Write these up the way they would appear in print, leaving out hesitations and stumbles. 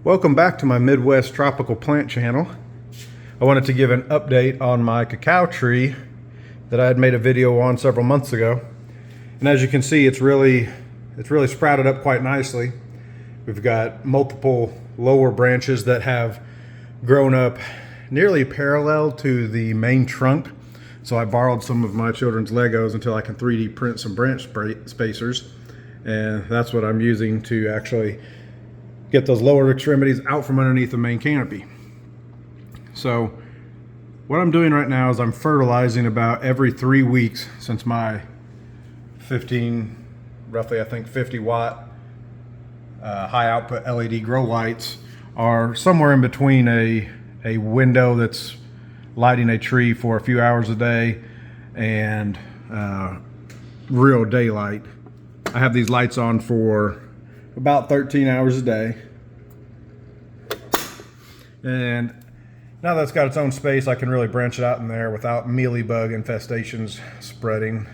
Welcome back to my Midwest Tropical Plant channel. I wanted to give an update on my cacao tree that I had made a video on several months ago. And as you can see, it's really sprouted up quite nicely. We've got multiple lower branches that have grown up nearly parallel to the main trunk. So I borrowed some of my children's Legos until I can 3D print some branch spacers. And that's what I'm using to actually get those lower extremities out from underneath the main canopy. So what I'm doing right now is I'm fertilizing about every 3 weeks since my roughly I think 50 watt high output LED grow lights are somewhere in between a window that's lighting a tree for a few hours a day and real daylight. I have these lights on for about 13 hours a day. And now that it's got its own space, I can really branch it out in there without mealybug infestations spreading.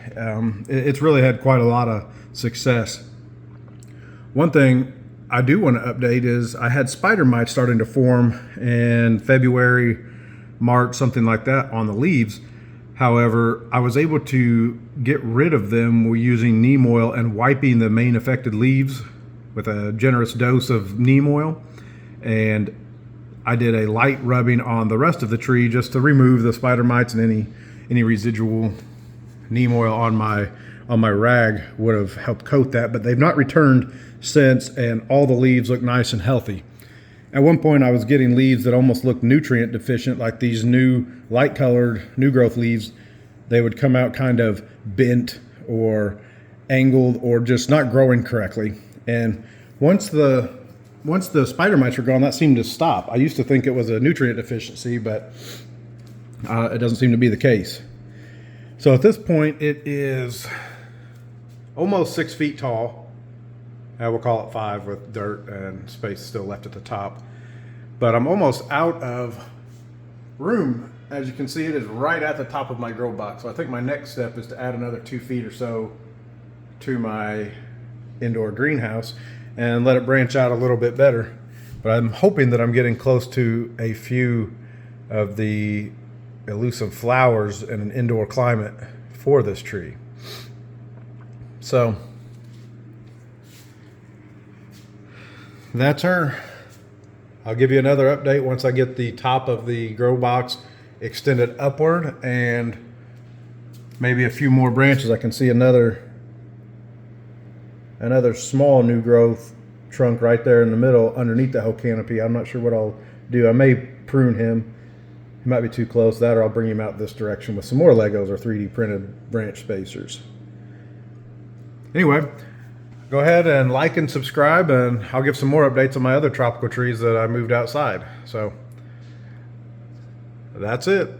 It's really had quite a lot of success. One thing I do want to update is I had spider mites starting to form in February, March, something like that on the leaves. However, I was able to get rid of them using neem oil and wiping the main affected leaves with a generous dose of neem oil. And I did a light rubbing on the rest of the tree just to remove the spider mites, and any residual neem oil on my rag would have helped coat that, but they've not returned since, and all the leaves look nice and healthy. At one point I was getting leaves that almost looked nutrient deficient, like these new light colored new growth leaves. They would come out kind of bent or angled or just not growing correctly. And once the spider mites were gone, that seemed to stop. I used to think it was a nutrient deficiency, but it doesn't seem to be the case. So at this point, it is almost 6 feet tall. We'll call it 5 with dirt and space still left at the top. But I'm almost out of room. As you can see, it is right at the top of my grow box. So I think my next step is to add another 2 feet or so to my indoor greenhouse and let it branch out a little bit better. But I'm hoping that I'm getting close to a few of the elusive flowers in an indoor climate for this tree. So that's her. I'll give you another update once I get the top of the grow box extended upward and maybe a few more branches. I can see another small new growth trunk right there in the middle underneath the whole canopy. I'm not sure what I'll do. I may prune him. He might be too close. That, or I'll bring him out this direction with some more Legos or 3D printed branch spacers. Anyway, go ahead and like and subscribe, and I'll give some more updates on my other tropical trees that I moved outside. So that's it.